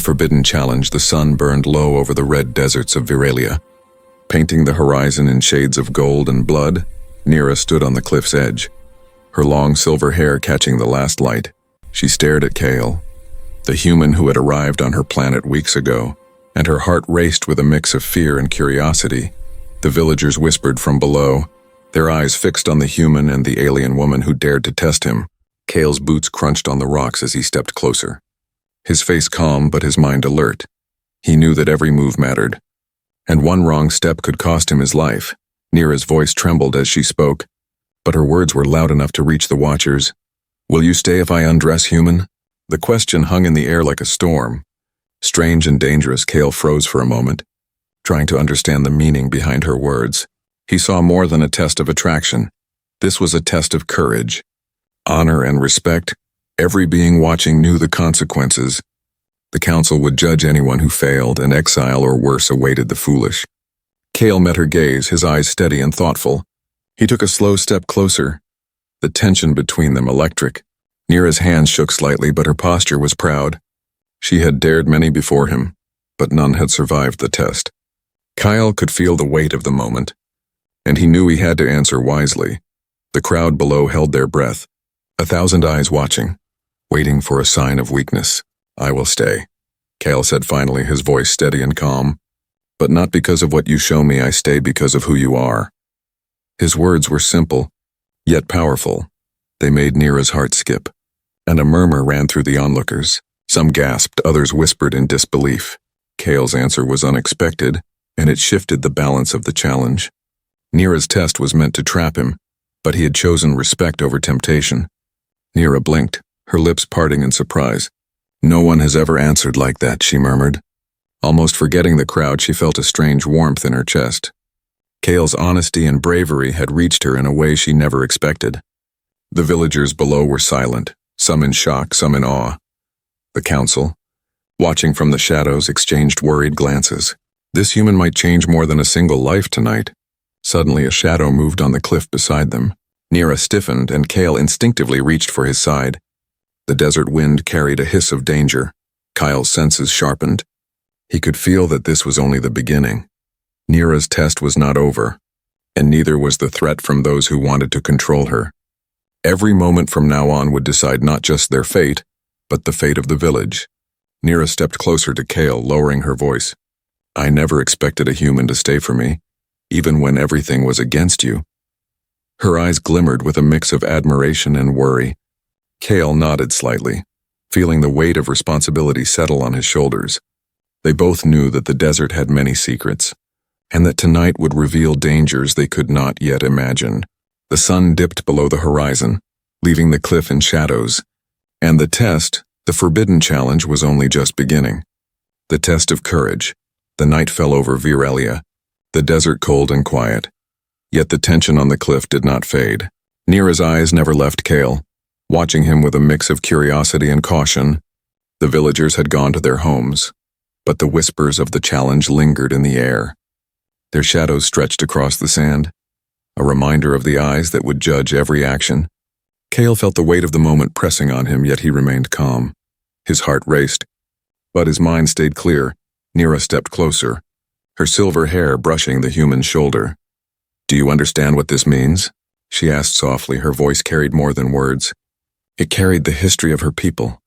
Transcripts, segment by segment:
forbidden challenge, the sun burned low over the red deserts of Viralia. Painting the horizon in shades of gold and blood, Nira stood on the cliff's edge, her long silver hair catching the last light. She stared at Kale, the human who had arrived on her planet weeks ago, and her heart raced with a mix of fear and curiosity. The villagers whispered from below, their eyes fixed on the human and the alien woman who dared to test him. Kale's boots crunched on the rocks as he stepped closer. His face calm, but his mind alert. He knew that every move mattered, and one wrong step could cost him his life. Nira's voice trembled as she spoke, but her words were loud enough to reach the watchers. "Will you stay if I undress, human?" The question hung in the air like a storm. Strange and dangerous, Kale froze for a moment, trying to understand the meaning behind her words. He saw more than a test of attraction. This was a test of courage, honor, and respect. Every being watching knew the consequences. The council would judge anyone who failed, and exile or worse awaited the foolish. Kale met her gaze, his eyes steady and thoughtful. He took a slow step closer, the tension between them electric. Nira's hands shook slightly, but her posture was proud. She had dared many before him, but none had survived the test. Kyle could feel the weight of the moment, and he knew he had to answer wisely. The crowd below held their breath, 1,000 eyes watching, waiting for a sign of weakness. "I will stay," Kale said finally, his voice steady and calm. "But not because of what you show me, I stay because of who you are." His words were simple, yet powerful. They made Nira's heart skip, and a murmur ran through the onlookers. Some gasped, others whispered in disbelief. Kale's answer was unexpected, and it shifted the balance of the challenge. Nira's test was meant to trap him, but he had chosen respect over temptation. Nira blinked, her lips parting in surprise. "No one has ever answered like that," she murmured. Almost forgetting the crowd, she felt a strange warmth in her chest. Kale's honesty and bravery had reached her in a way she never expected. The villagers below were silent, some in shock, some in awe. The council, watching from the shadows, exchanged worried glances. This human might change more than a single life tonight. Suddenly a shadow moved on the cliff beside them. Nira stiffened, and Kale instinctively reached for his side. The desert wind carried a hiss of danger. Kyle's senses sharpened. He could feel that this was only the beginning. Nira's test was not over, and neither was the threat from those who wanted to control her. Every moment from now on would decide not just their fate, but the fate of the village. Nira stepped closer to Kale, lowering her voice. "I never expected a human to stay for me, even when everything was against you." Her eyes glimmered with a mix of admiration and worry. Kale nodded slightly, feeling the weight of responsibility settle on his shoulders. They both knew that the desert had many secrets, and that tonight would reveal dangers they could not yet imagine. The sun dipped below the horizon, leaving the cliff in shadows, and the test, the forbidden challenge, was only just beginning. The test of courage. The night fell over Viralia, the desert cold and quiet. Yet the tension on the cliff did not fade. Nira's eyes never left Kale, watching him with a mix of curiosity and caution. The villagers had gone to their homes, but the whispers of the challenge lingered in the air. Their shadows stretched across the sand, a reminder of the eyes that would judge every action. Kale felt the weight of the moment pressing on him, yet he remained calm. His heart raced, but his mind stayed clear. Nira stepped closer, her silver hair brushing the human's shoulder. "Do you understand what this means?" she asked softly. Her voice carried more than words. It carried the history of her people,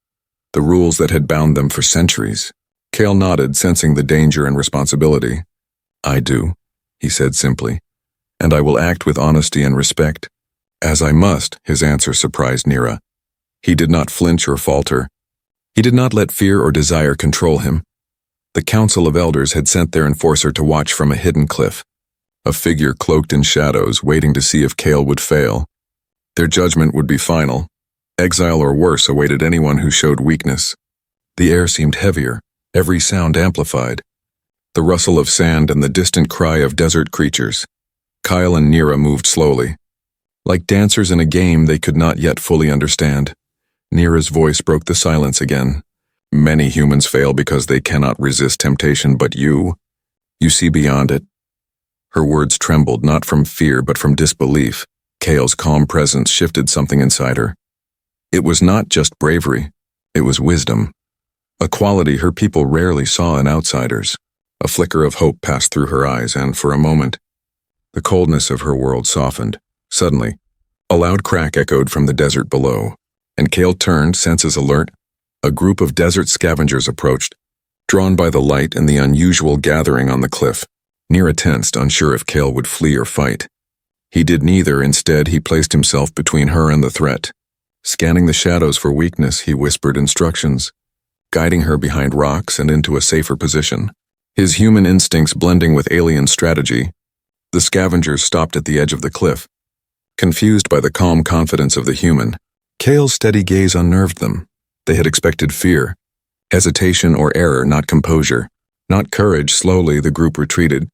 the rules that had bound them for centuries. Kale nodded, sensing the danger and responsibility. "I do," he said simply, "and I will act with honesty and respect." "As I must," his answer surprised Nira. He did not flinch or falter. He did not let fear or desire control him. The Council of Elders had sent their enforcer to watch from a hidden cliff, a figure cloaked in shadows, waiting to see if Kale would fail. Their judgment would be final. Exile or worse awaited anyone who showed weakness. The air seemed heavier, every sound amplified. The rustle of sand and the distant cry of desert creatures. Kyle and Nira moved slowly, like dancers in a game they could not yet fully understand. Nira's voice broke the silence again. "Many humans fail because they cannot resist temptation, but you see beyond it." Her words trembled, not from fear but from disbelief. Kale's calm presence shifted something inside her. It was not just bravery, it was wisdom. a quality her people rarely saw in outsiders. A flicker of hope passed through her eyes, and for a moment, the coldness of her world softened. Suddenly, a loud crack echoed from the desert below, and Cale turned, senses alert. A group of desert scavengers approached, drawn by the light and the unusual gathering on the cliff. Nira tensed, unsure if Cale would flee or fight. He did neither. Instead, he placed himself between her and the threat. Scanning the shadows for weakness, he whispered instructions, guiding her behind rocks and into a safer position. His human instincts blending with alien strategy, the scavengers stopped at the edge of the cliff, confused by the calm confidence of the human. Cale's steady gaze unnerved them. They had expected fear, hesitation or error, not composure, not courage. Slowly, the group retreated,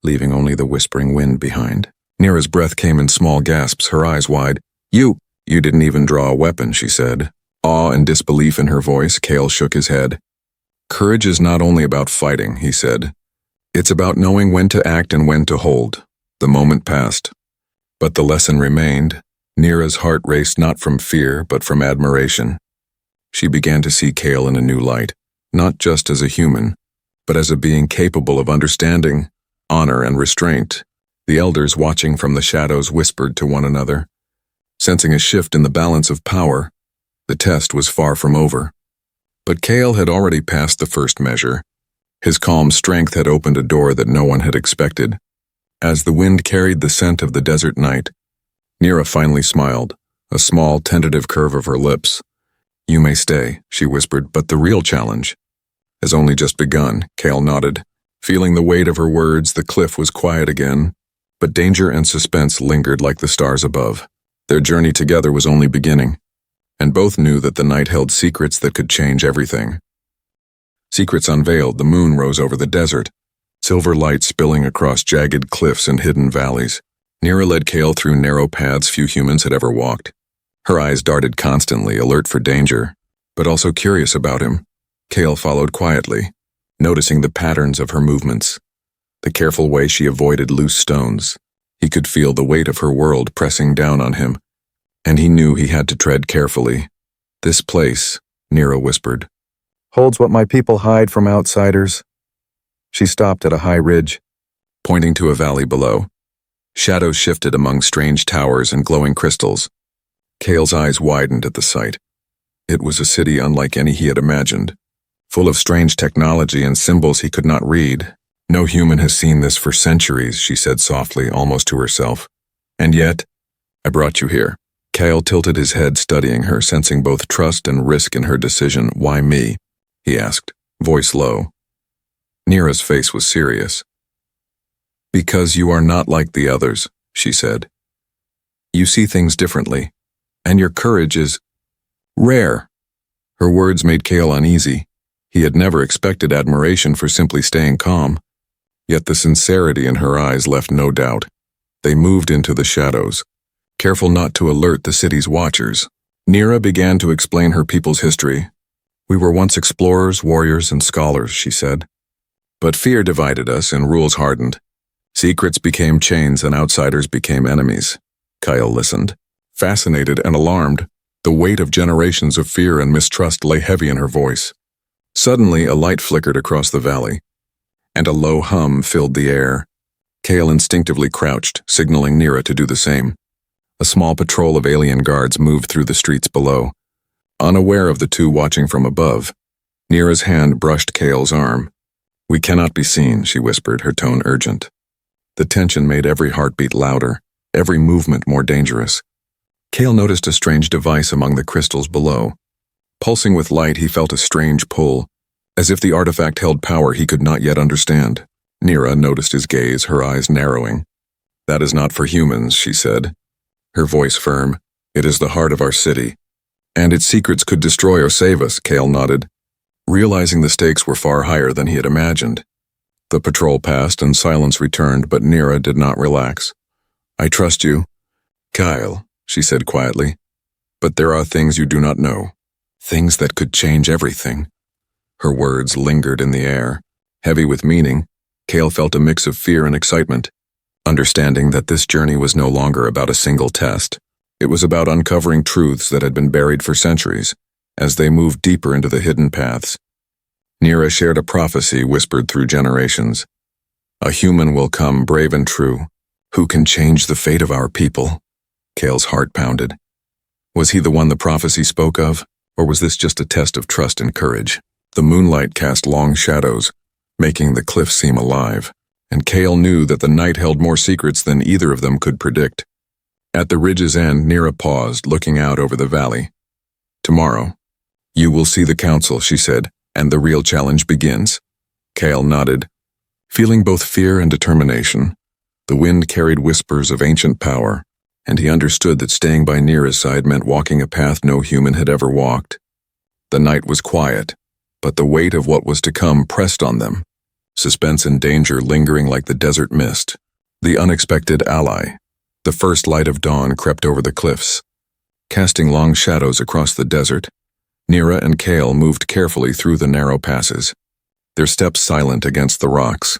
leaving only the whispering wind behind. Nira's breath came in small gasps, her eyes wide. You didn't even draw a weapon," she said. Awe and disbelief in her voice. Cale shook his head. "Courage is not only about fighting," he said. "It's about knowing when to act and when to hold." The moment passed, but the lesson remained. Nira's heart raced not from fear, but from admiration. She began to see Cale in a new light, not just as a human, but as a being capable of understanding, honor, and restraint. The elders watching from the shadows whispered to one another, sensing a shift in the balance of power. The test was far from over. But Cale had already passed the first measure. His calm strength had opened a door that no one had expected. As the wind carried the scent of the desert night, Nira finally smiled, a small, tentative curve of her lips. "You may stay," she whispered, "but the real challenge has only just begun." Cale nodded. Feeling the weight of her words, the cliff was quiet again, but danger and suspense lingered like the stars above. Their journey together was only beginning, and both knew that the night held secrets that could change everything. Secrets unveiled, the moon rose over the desert, silver light spilling across jagged cliffs and hidden valleys. Nira led Cale through narrow paths few humans had ever walked. Her eyes darted constantly, alert for danger, but also curious about him. Cale followed quietly, noticing the patterns of her movements, the careful way she avoided loose stones. He could feel the weight of her world pressing down on him, and he knew he had to tread carefully. "This place," Nira whispered, "holds what my people hide from outsiders." She stopped at a high ridge, pointing to a valley below. Shadows shifted among strange towers and glowing crystals. Cale's eyes widened at the sight. It was a city unlike any he had imagined, full of strange technology and symbols he could not read. "No human has seen this for centuries," she said softly, almost to herself. "And yet, I brought you here." Cale tilted his head, studying her, sensing both trust and risk in her decision. "Why me?" he asked, voice low. Nira's face was serious. "Because you are not like the others," she said. "You see things differently, and your courage is rare." Her words made Cale uneasy. He had never expected admiration for simply staying calm. Yet the sincerity in her eyes left no doubt. They moved into the shadows, careful not to alert the city's watchers. Nira began to explain her people's history. "We were once explorers, warriors, and scholars," she said. "But fear divided us and rules hardened. Secrets became chains and outsiders became enemies." Cale listened, fascinated and alarmed. The weight of generations of fear and mistrust lay heavy in her voice. Suddenly, a light flickered across the valley, and a low hum filled the air. Cale instinctively crouched, signaling Nira to do the same. A small patrol of alien guards moved through the streets below. Unaware of the two watching from above, Nira's hand brushed Cale's arm. "We cannot be seen," she whispered, her tone urgent. The tension made every heartbeat louder, every movement more dangerous. Cale noticed a strange device among the crystals below. Pulsing with light, he felt a strange pull, as if the artifact held power he could not yet understand. Nira noticed his gaze, her eyes narrowing. "That is not for humans," she said, her voice firm. "It is the heart of our city, and its secrets could destroy or save us." Cale nodded, realizing the stakes were far higher than he had imagined. The patrol passed and silence returned, but Nira did not relax. "I trust you, Cale," she said quietly, "but there are things you do not know, things that could change everything." Her words lingered in the air, heavy with meaning. Cale felt a mix of fear and excitement, understanding that this journey was no longer about a single test. It was about uncovering truths that had been buried for centuries. As they moved deeper into the hidden paths, Nira shared a prophecy whispered through generations. A human will come, brave and true, who can change the fate of our people. Kale's heart pounded. Was he the one the prophecy spoke of, or was this just a test of trust and courage? The moonlight cast long shadows, making the cliff seem alive, and Kale knew that the night held more secrets than either of them could predict. At the ridge's end, Nira paused, looking out over the valley. Tomorrow, you will see the council, she said, and the real challenge begins. Kale nodded, feeling both fear and determination. The wind carried whispers of ancient power, and he understood that staying by Nira's side meant walking a path no human had ever walked. The night was quiet, but the weight of what was to come pressed on them, suspense and danger lingering like the desert mist. The unexpected ally. The first light of dawn crept over the cliffs, casting long shadows across the desert. Nira and Kale moved carefully through the narrow passes, their steps silent against the rocks.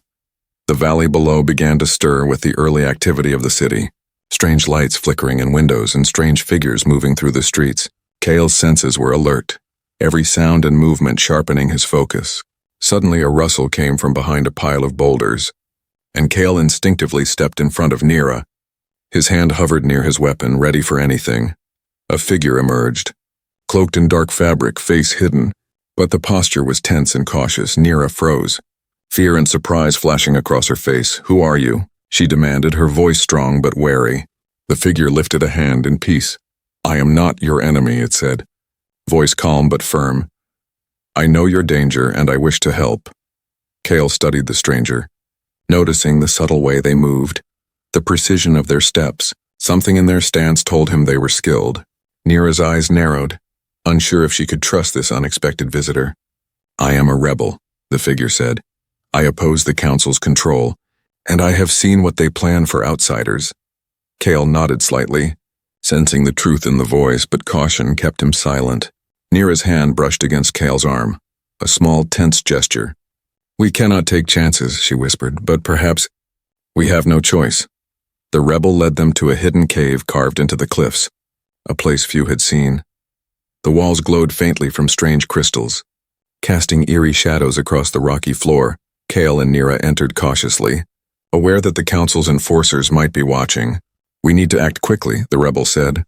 The valley below began to stir with the early activity of the city, strange lights flickering in windows and strange figures moving through the streets. Kale's senses were alert, every sound and movement sharpening his focus. Suddenly a rustle came from behind a pile of boulders, and Kale instinctively stepped in front of Nira. His hand hovered near his weapon, ready for anything. A figure emerged, cloaked in dark fabric, face hidden, but the posture was tense and cautious. Nira froze, fear and surprise flashing across her face. "Who are you?" she demanded, her voice strong but wary. The figure lifted a hand in peace. "I am not your enemy," it said, voice calm but firm. "I know your danger and I wish to help." Kale studied the stranger, noticing the subtle way they moved, the precision of their steps. Something in their stance told him they were skilled. Nira's eyes narrowed, unsure if she could trust this unexpected visitor. "I am a rebel," the figure said. "I oppose the council's control, and I have seen what they plan for outsiders." Kale nodded slightly, sensing the truth in the voice, but caution kept him silent. Nira's hand brushed against Kale's arm, a small, tense gesture. "We cannot take chances," she whispered, "but perhaps we have no choice." The rebel led them to a hidden cave carved into the cliffs, a place few had seen. The walls glowed faintly from strange crystals, casting eerie shadows across the rocky floor. Kale and Nira entered cautiously, aware that the council's enforcers might be watching. "We need to act quickly," the rebel said.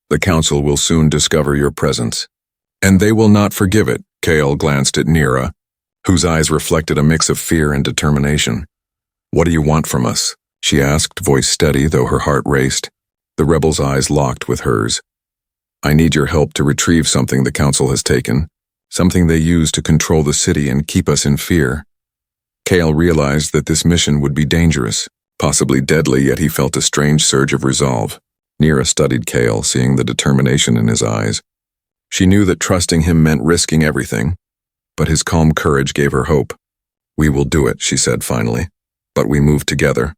"The council will soon discover your presence, and they will not forgive it." Kale glanced at Nira, whose eyes reflected a mix of fear and determination. "What do you want from us?" she asked, voice steady though her heart raced. The rebel's eyes locked with hers. "I need your help to retrieve something the council has taken, something they use to control the city and keep us in fear." Kale realized that this mission would be dangerous, possibly deadly, yet he felt a strange surge of resolve. Nira studied Kale, seeing the determination in his eyes. She knew that trusting him meant risking everything, but his calm courage gave her hope. "We will do it," she said finally, "but we move together.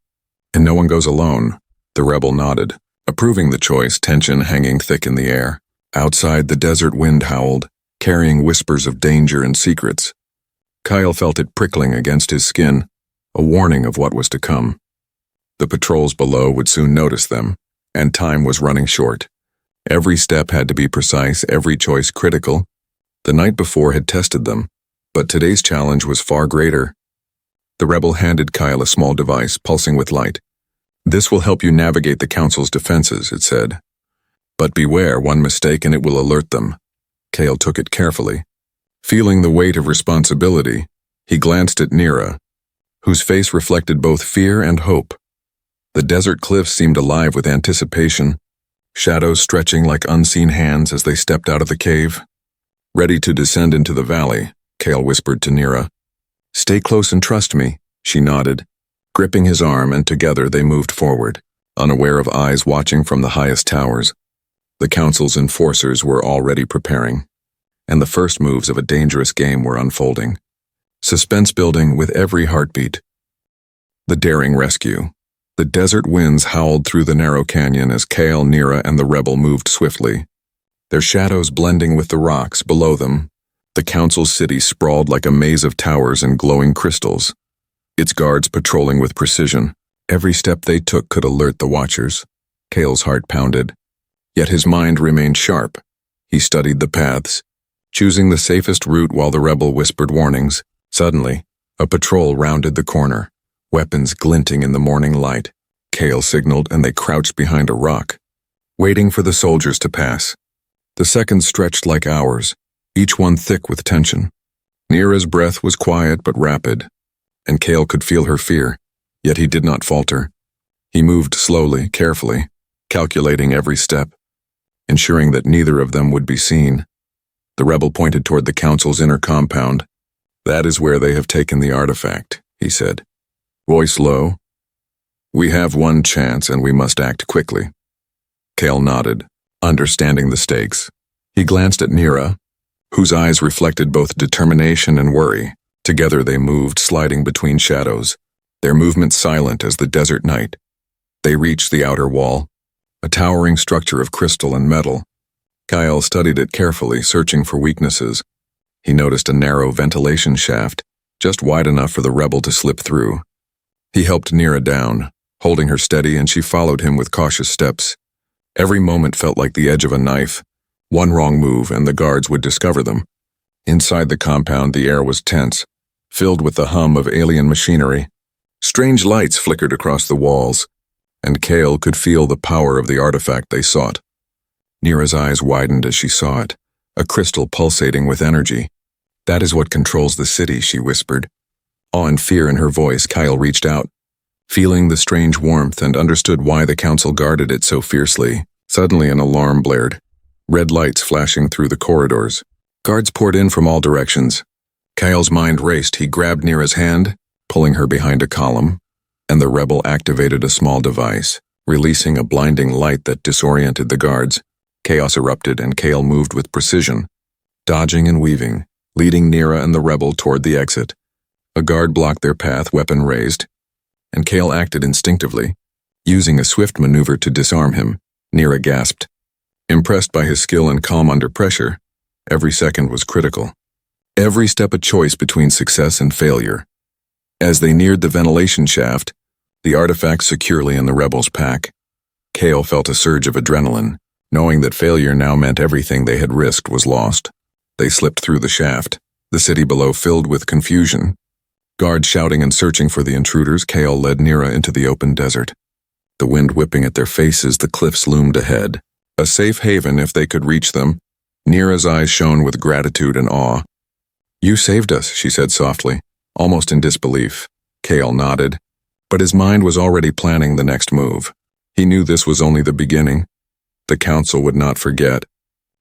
And no one goes alone." The rebel nodded, approving the choice, tension hanging thick in the air. Outside, the desert wind howled, carrying whispers of danger and secrets. Kyle felt it prickling against his skin, a warning of what was to come. The patrols below would soon notice them, and time was running short. Every step had to be precise, every choice critical. The night before had tested them, but today's challenge was far greater. The rebel handed Kyle a small device, pulsing with light. "This will help you navigate the council's defenses," it said. "But beware, one mistake and it will alert them." Kale took it carefully. Feeling the weight of responsibility, he glanced at Nira, whose face reflected both fear and hope. The desert cliffs seemed alive with anticipation, shadows stretching like unseen hands as they stepped out of the cave. "Ready to descend into the valley," Kale whispered to Nira. "Stay close and trust me," she nodded, gripping his arm, and together they moved forward, unaware of eyes watching from the highest towers. The council's enforcers were already preparing, and the first moves of a dangerous game were unfolding. Suspense building with every heartbeat. The daring rescue. The desert winds howled through the narrow canyon as Kale, Nira, and the rebel moved swiftly, their shadows blending with the rocks below them. The council's city sprawled like a maze of towers and glowing crystals, its guards patrolling with precision. Every step they took could alert the watchers. Kale's heart pounded, yet his mind remained sharp. He studied the paths, choosing the safest route while the rebel whispered warnings. Suddenly, a patrol rounded the corner, weapons glinting in the morning light. Kale signaled and they crouched behind a rock, waiting for the soldiers to pass. The seconds stretched like hours, each one thick with tension. Nira's breath was quiet but rapid, and Kale could feel her fear, yet he did not falter. He moved slowly, carefully, calculating every step, ensuring that neither of them would be seen. The rebel pointed toward the council's inner compound. "That is where they have taken the artifact," he said, voice low. "We have one chance and we must act quickly." Kale nodded, understanding the stakes. He glanced at Nira, whose eyes reflected both determination and worry. Together they moved, sliding between shadows, their movement silent as the desert night. They reached the outer wall, a towering structure of crystal and metal. Kyle studied it carefully, searching for weaknesses. He noticed a narrow ventilation shaft, just wide enough for the rebel to slip through. He helped Nira down, holding her steady, and she followed him with cautious steps. Every moment felt like the edge of a knife. One wrong move and the guards would discover them. Inside the compound, the air was tense, filled with the hum of alien machinery. Strange lights flickered across the walls, and Kale could feel the power of the artifact they sought. Nira's eyes widened as she saw it, a crystal pulsating with energy. "That is what controls the city," she whispered. Awe and fear in her voice, Kyle reached out, feeling the strange warmth, and understood why the council guarded it so fiercely. Suddenly an alarm blared, red lights flashing through the corridors. Guards poured in from all directions. Kyle's mind raced. He grabbed Nira's hand, pulling her behind a column, and the rebel activated a small device, releasing a blinding light that disoriented the guards. Chaos erupted, and Kale moved with precision, dodging and weaving, leading Nira and the rebel toward the exit. A guard blocked their path, weapon raised, and Kale acted instinctively, using a swift maneuver to disarm him. Nira gasped. Impressed by his skill and calm under pressure, every second was critical. Every step a choice between success and failure. As they neared the ventilation shaft, the artifact securely in the rebels' pack, Kale felt a surge of adrenaline, knowing that failure now meant everything they had risked was lost. They slipped through the shaft, the city below filled with confusion. Guards shouting and searching for the intruders, Kale led Nira into the open desert. The wind whipping at their faces, the cliffs loomed ahead. A safe haven if they could reach them. Nira's eyes shone with gratitude and awe. "You saved us," she said softly, almost in disbelief. Kale nodded, but his mind was already planning the next move. He knew this was only the beginning. The council would not forget,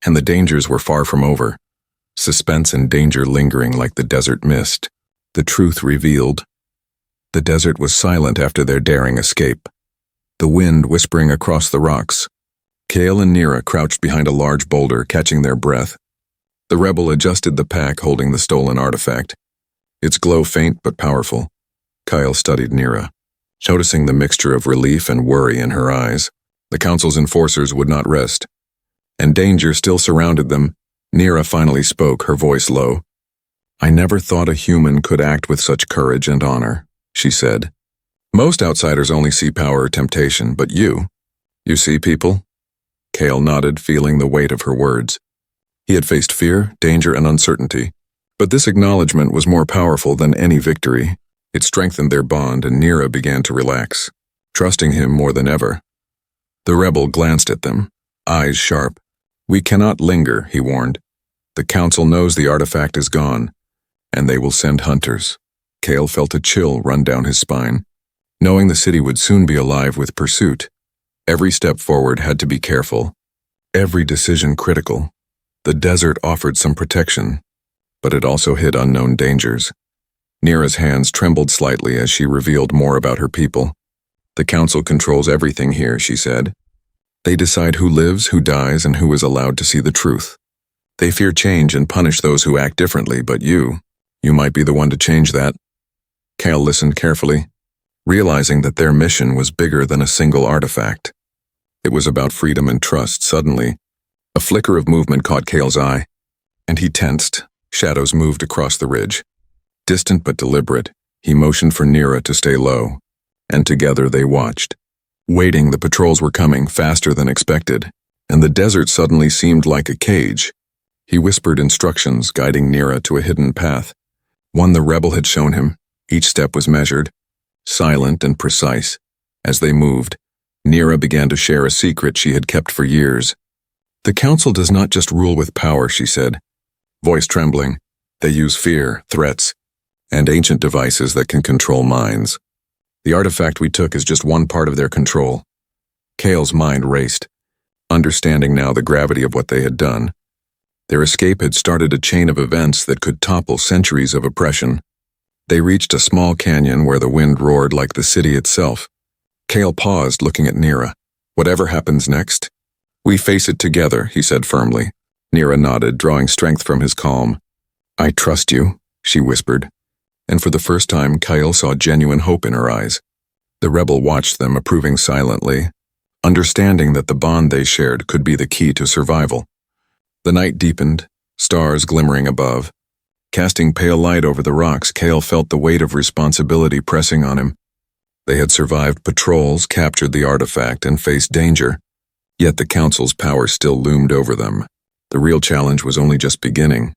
and the dangers were far from over. Suspense and danger lingering like the desert mist. The truth revealed. The desert was silent after their daring escape, the wind whispering across the rocks. Kale and Nira crouched behind a large boulder, catching their breath. The rebel adjusted the pack holding the stolen artifact, its glow faint but powerful. Kyle studied Nira, noticing the mixture of relief and worry in her eyes. The council's enforcers would not rest, and danger still surrounded them. Nira finally spoke, her voice low. "I never thought a human could act with such courage and honor," she said. "Most outsiders only see power or temptation, but you see people?" Kale nodded, feeling the weight of her words. He had faced fear, danger, and uncertainty, but this acknowledgement was more powerful than any victory. It strengthened their bond, and Nira began to relax, trusting him more than ever. The rebel glanced at them, eyes sharp. "We cannot linger," he warned. "The council knows the artifact is gone, and they will send hunters." Kale felt a chill run down his spine, knowing the city would soon be alive with pursuit. Every step forward had to be careful, every decision critical. The desert offered some protection, but it also hid unknown dangers. Nira's hands trembled slightly as she revealed more about her people. "The council controls everything here," she said. "They decide who lives, who dies, and who is allowed to see the truth. They fear change and punish those who act differently, but you might be the one to change that." Kale listened carefully, realizing that their mission was bigger than a single artifact. It was about freedom and trust. Suddenly, a flicker of movement caught Kale's eye, and he tensed. Shadows moved across the ridge. Distant but deliberate, he motioned for Nira to stay low, and together they watched. Waiting, the patrols were coming faster than expected, and the desert suddenly seemed like a cage. He whispered instructions, guiding Nira to a hidden path, one the rebel had shown him. Each step was measured, silent and precise. As they moved, Nira began to share a secret she had kept for years. "The council does not just rule with power," she said, voice trembling. "They use fear, threats, and ancient devices that can control minds. The artifact we took is just one part of their control." Kale's mind raced, understanding now the gravity of what they had done. Their escape had started a chain of events that could topple centuries of oppression. They reached a small canyon where the wind roared like the city itself. Kale paused, looking at Nira. "Whatever happens next, we face it together," he said firmly. Nira nodded, drawing strength from his calm. "I trust you," she whispered, and for the first time Kale saw genuine hope in her eyes. The rebel watched them, approving silently, understanding that the bond they shared could be the key to survival. The night deepened, stars glimmering above. Casting pale light over the rocks, Kale felt the weight of responsibility pressing on him. They had survived patrols, captured the artifact, and faced danger. Yet the council's power still loomed over them. The real challenge was only just beginning.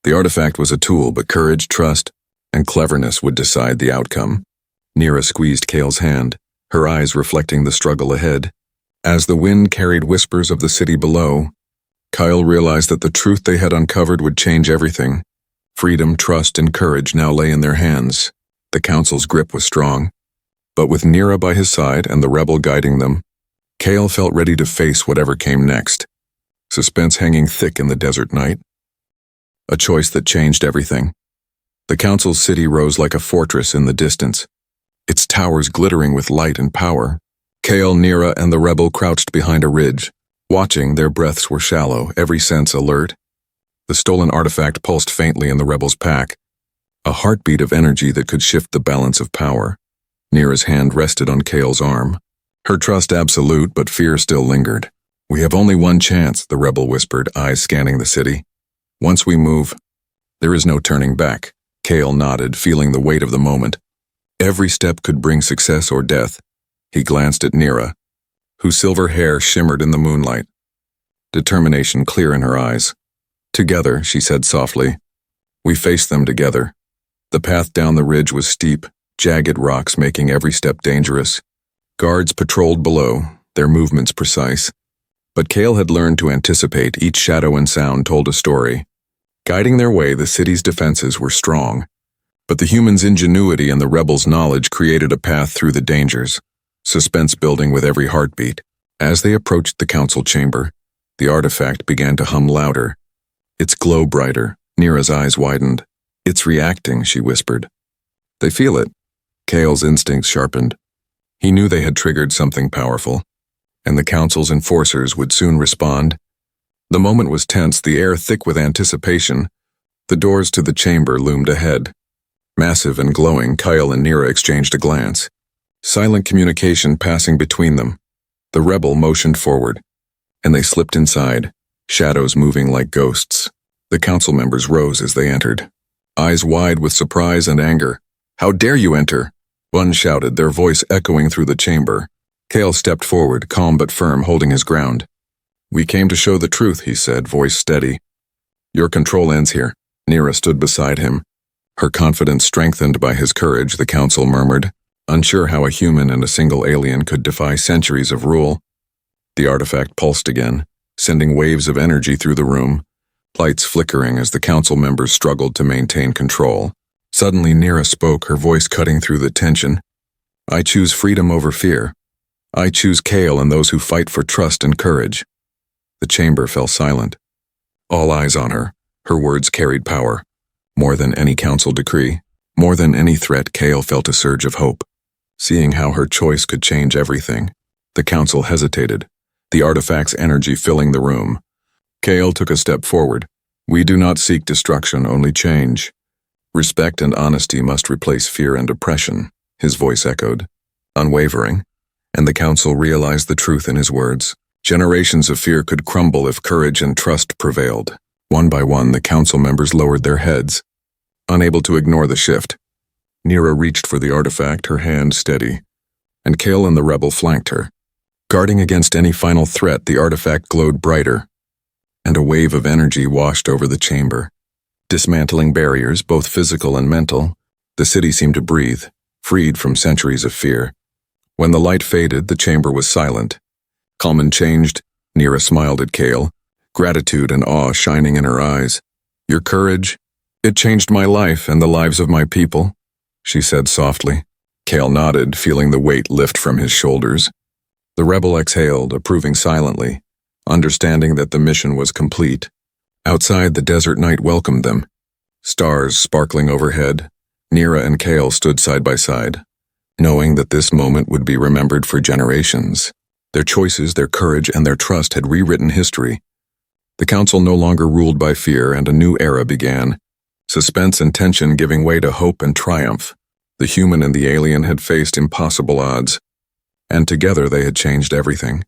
The artifact was a tool, but courage, trust, and cleverness would decide the outcome. Nira squeezed Kale's hand, her eyes reflecting the struggle ahead. As the wind carried whispers of the city below, Kyle realized that the truth they had uncovered would change everything. Freedom, trust, and courage now lay in their hands. The council's grip was strong, but with Nira by his side and the rebel guiding them, Kale felt ready to face whatever came next. Suspense hanging thick in the desert night. A choice that changed everything. The council's city rose like a fortress in the distance, its towers glittering with light and power. Kale, Nira, and the rebel crouched behind a ridge. Watching, their breaths were shallow, every sense alert. The stolen artifact pulsed faintly in the rebel's pack, a heartbeat of energy that could shift the balance of power. Nira's hand rested on Kale's arm. Her trust absolute, but fear still lingered. "We have only one chance," the rebel whispered, eyes scanning the city. "Once we move, there is no turning back." Kale nodded, feeling the weight of the moment. Every step could bring success or death. He glanced at Nira, whose silver hair shimmered in the moonlight, determination clear in her eyes. "Together," she said softly. "We faced them together." The path down the ridge was steep, jagged rocks making every step dangerous. Guards patrolled below, their movements precise. But Kale had learned to anticipate. Each shadow and sound told a story. Guiding their way, the city's defenses were strong, but the humans' ingenuity and the rebels' knowledge created a path through the dangers, suspense building with every heartbeat. As they approached the council chamber, the artifact began to hum louder, its glow brighter. Nira's eyes widened. "It's reacting," she whispered. "They feel it." Kale's instincts sharpened. He knew they had triggered something powerful, and the council's enforcers would soon respond. The moment was tense, the air thick with anticipation. The doors to the chamber loomed ahead. Massive and glowing, Kyle and Nira exchanged a glance. Silent communication passing between them. The rebel motioned forward, and they slipped inside, shadows moving like ghosts. The council members rose as they entered, eyes wide with surprise and anger. "How dare you enter?" one shouted, their voice echoing through the chamber. Kale stepped forward, calm but firm, holding his ground. "We came to show the truth," he said, voice steady. "Your control ends here." Nira stood beside him, her confidence strengthened by his courage. The council murmured, unsure how a human and a single alien could defy centuries of rule. The artifact pulsed again, sending waves of energy through the room, lights flickering as the council members struggled to maintain control. Suddenly Nira spoke, her voice cutting through the tension. "I choose freedom over fear. I choose Kale and those who fight for trust and courage." The chamber fell silent, all eyes on her. Her words carried power. More than any council decree, more than any threat, Kale felt a surge of hope, seeing how her choice could change everything. The council hesitated, the artifact's energy filling the room. Kale took a step forward. "We do not seek destruction, only change. Respect and honesty must replace fear and oppression," his voice echoed, unwavering, and the council realized the truth in his words. Generations of fear could crumble if courage and trust prevailed. One by one, the council members lowered their heads, unable to ignore the shift. Nira reached for the artifact, her hand steady, and Kale and the rebel flanked her. Guarding against any final threat, the artifact glowed brighter, and a wave of energy washed over the chamber. Dismantling barriers, both physical and mental, the city seemed to breathe, freed from centuries of fear. When the light faded, the chamber was silent. Calm and changed, Nira smiled at Kale, gratitude and awe shining in her eyes. "Your courage, it changed my life and the lives of my people," she said softly. Kale nodded, feeling the weight lift from his shoulders. The rebel exhaled, approving silently, understanding that the mission was complete. Outside, the desert night welcomed them. Stars sparkling overhead, Nira and Kale stood side by side, knowing that this moment would be remembered for generations. Their choices, their courage, and their trust had rewritten history. The council no longer ruled by fear, and a new era began. Suspense and tension giving way to hope and triumph. The human and the alien had faced impossible odds, and together they had changed everything.